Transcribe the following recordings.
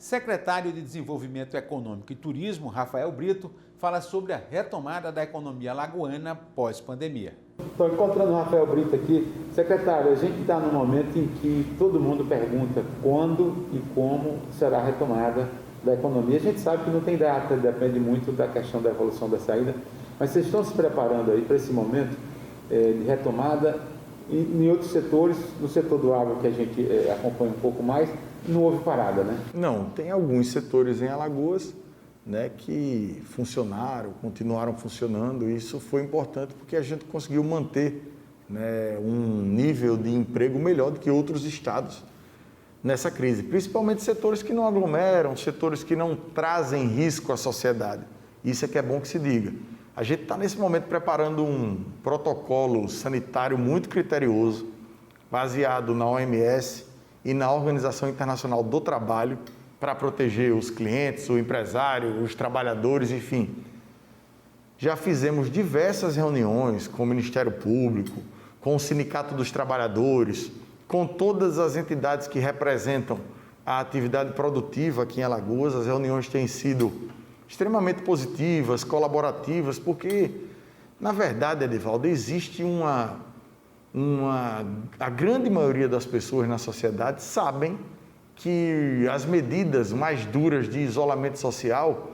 Secretário de Desenvolvimento Econômico e Turismo, Rafael Brito, fala sobre a retomada da economia alagoana pós-pandemia. Estou encontrando o Rafael Brito aqui. Secretário, a gente está num momento em que todo mundo pergunta quando e como será a retomada da economia. A gente sabe que não tem data, depende muito da questão da evolução da saída, mas vocês estão se preparando aí para esse momento de retomada e em outros setores, no setor do agro que a gente acompanha um pouco mais, não houve parada, né? Não, tem alguns setores em Alagoas, né, que funcionaram, continuaram funcionando. Isso foi importante porque a gente conseguiu manter, né, um nível de emprego melhor do que outros estados nessa crise, principalmente setores que não aglomeram, setores que não trazem risco à sociedade. Isso é que é bom que se diga. A gente está nesse momento preparando um protocolo sanitário muito criterioso, baseado na OMS e na Organização Internacional do Trabalho, para proteger os clientes, o empresário, os trabalhadores, enfim. Já fizemos diversas reuniões com o Ministério Público, com o Sindicato dos Trabalhadores, com todas as entidades que representam a atividade produtiva aqui em Alagoas. As reuniões têm sido extremamente positivas, colaborativas, porque, na verdade, Edivaldo, existe a grande maioria das pessoas na sociedade sabem que as medidas mais duras de isolamento social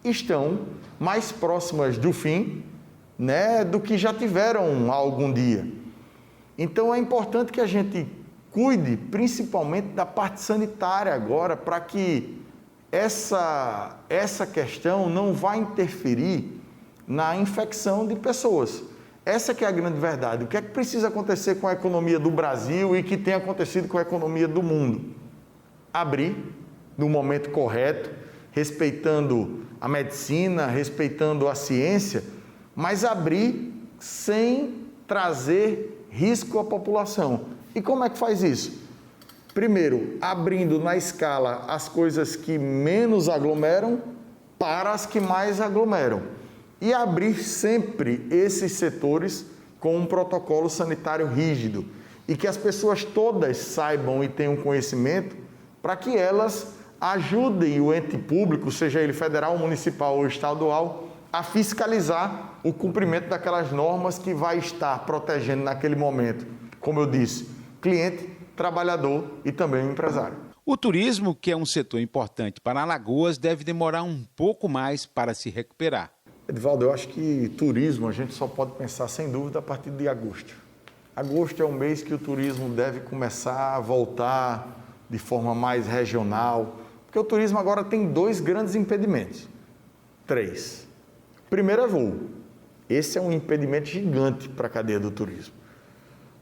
estão mais próximas do fim, né, do que já tiveram há algum dia. Então é importante que a gente cuide principalmente da parte sanitária agora, para que essa questão não vá interferir na infecção de pessoas. Essa que é a grande verdade. O que é que precisa acontecer com a economia do Brasil e que tem acontecido com a economia do mundo? Abrir no momento correto, respeitando a medicina, respeitando a ciência, mas abrir sem trazer risco à população. E como é que faz isso? Primeiro, abrindo na escala as coisas que menos aglomeram para as que mais aglomeram. E abrir sempre esses setores com um protocolo sanitário rígido. E que as pessoas todas saibam e tenham conhecimento para que elas ajudem o ente público, seja ele federal, municipal ou estadual, a fiscalizar o cumprimento daquelas normas que vai estar protegendo naquele momento, como eu disse, cliente, trabalhador e também o empresário. O turismo, que é um setor importante para Alagoas, deve demorar um pouco mais para se recuperar. Edivaldo, eu acho que turismo a gente só pode pensar, sem dúvida, a partir de agosto. Agosto é um mês que o turismo deve começar a voltar de forma mais regional, porque o turismo agora tem 2 grandes impedimentos. 3. Primeiro é voo. Esse é um impedimento gigante para a cadeia do turismo.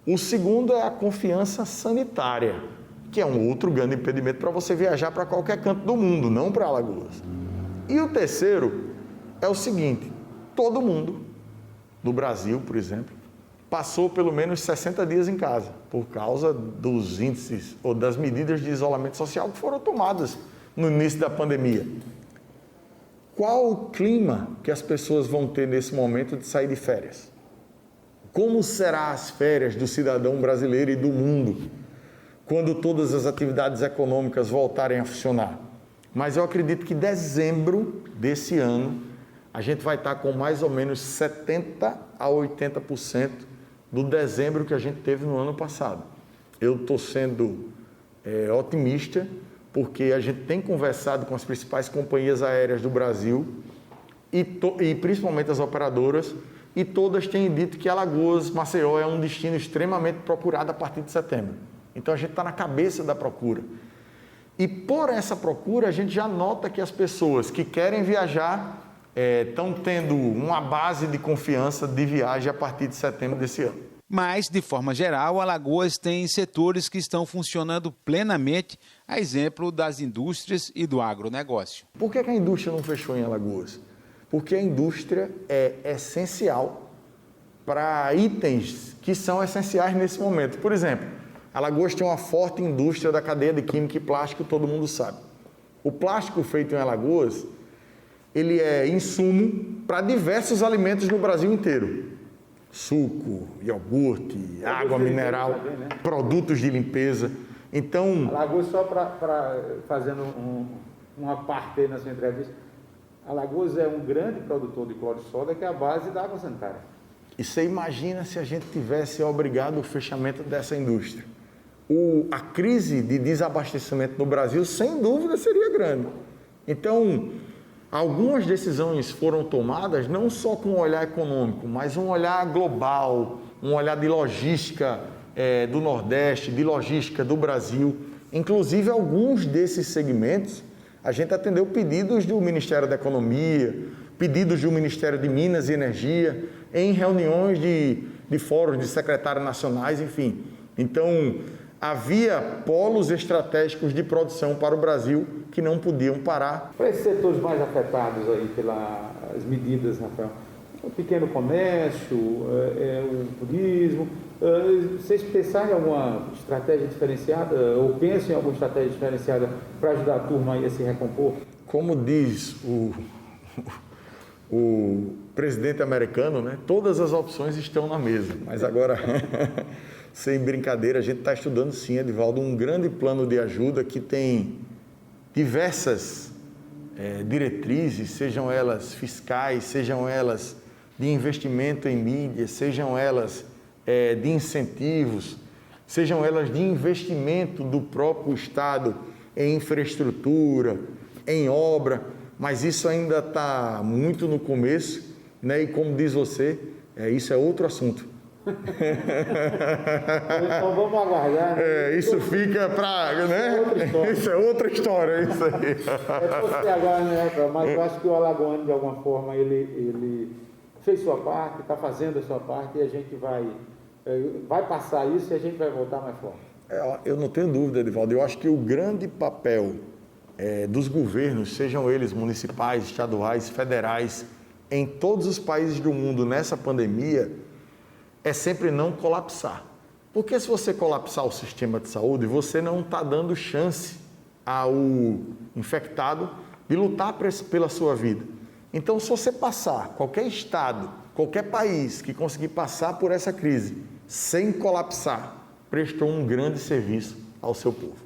O segundo é a confiança sanitária, que é um outro grande impedimento para você viajar para qualquer canto do mundo, não para Alagoas. E o terceiro é o seguinte: todo mundo no Brasil, por exemplo, passou pelo menos 60 dias em casa, por causa dos índices ou das medidas de isolamento social que foram tomadas no início da pandemia. Qual o clima que as pessoas vão ter nesse momento de sair de férias? Como serão as férias do cidadão brasileiro e do mundo quando todas as atividades econômicas voltarem a funcionar? Mas eu acredito que dezembro desse ano a gente vai estar com mais ou menos 70% a 80% do dezembro que a gente teve no ano passado. Eu estou sendo otimista, porque a gente tem conversado com as principais companhias aéreas do Brasil e principalmente as operadoras, e todas têm dito que Alagoas, Maceió é um destino extremamente procurado a partir de setembro. Então a gente está na cabeça da procura. E por essa procura a gente já nota que as pessoas que querem viajar estão tendo uma base de confiança de viagem a partir de setembro desse ano. Mas, de forma geral, Alagoas tem setores que estão funcionando plenamente, a exemplo das indústrias e do agronegócio. Por que a indústria não fechou em Alagoas? Porque a indústria é essencial para itens que são essenciais nesse momento. Por exemplo, Alagoas tem uma forte indústria da cadeia de química e plástico, todo mundo sabe. O plástico feito em Alagoas, ele é insumo para diversos alimentos no Brasil inteiro. Suco, iogurte, água mineral, produtos de limpeza. Então... Alagoas, só para fazendo uma parte aí na sua entrevista, Alagoas é um grande produtor de cloro de soda, que é a base da água sanitária. E você imagina se a gente tivesse obrigado o fechamento dessa indústria. A crise de desabastecimento no Brasil, sem dúvida, seria grande. Então, algumas decisões foram tomadas não só com um olhar econômico, mas um olhar global, um olhar de logística do Nordeste, de logística do Brasil. Inclusive, alguns desses segmentos, a gente atendeu pedidos do Ministério da Economia, pedidos do Ministério de Minas e Energia, em reuniões de fóruns de secretários nacionais, enfim. Então, havia polos estratégicos de produção para o Brasil que não podiam parar. Para esses setores mais afetados aí pelas medidas, Rafael, o pequeno comércio, o turismo, vocês pensaram em alguma estratégia diferenciada ou pensam em alguma estratégia diferenciada para ajudar a turma aí a se recompor? Como diz o presidente americano, né? Todas as opções estão na mesa, mas agora, sem brincadeira, a gente está estudando sim, Edivaldo, um grande plano de ajuda que tem diversas diretrizes, sejam elas fiscais, sejam elas de investimento em mídia, sejam elas de incentivos, sejam elas de investimento do próprio Estado em infraestrutura, em obra, mas isso ainda está muito no começo, né? E como diz você, isso é outro assunto. Então vamos aguardar. Isso fica para, né? Isso é outra história, isso aí. Você agora, né, mas eu acho que o alagoano, de alguma forma, ele fez sua parte, está fazendo a sua parte, e a gente vai passar isso e a gente vai voltar mais forte. Eu não tenho dúvida, Edivaldo. Eu acho que o grande papel dos governos, sejam eles municipais, estaduais, federais, em todos os países do mundo nessa pandemia, é sempre não colapsar. Porque se você colapsar o sistema de saúde, você não está dando chance ao infectado de lutar pela sua vida. Então, se você passar, qualquer estado, qualquer país que conseguir passar por essa crise sem colapsar, prestou um grande serviço ao seu povo.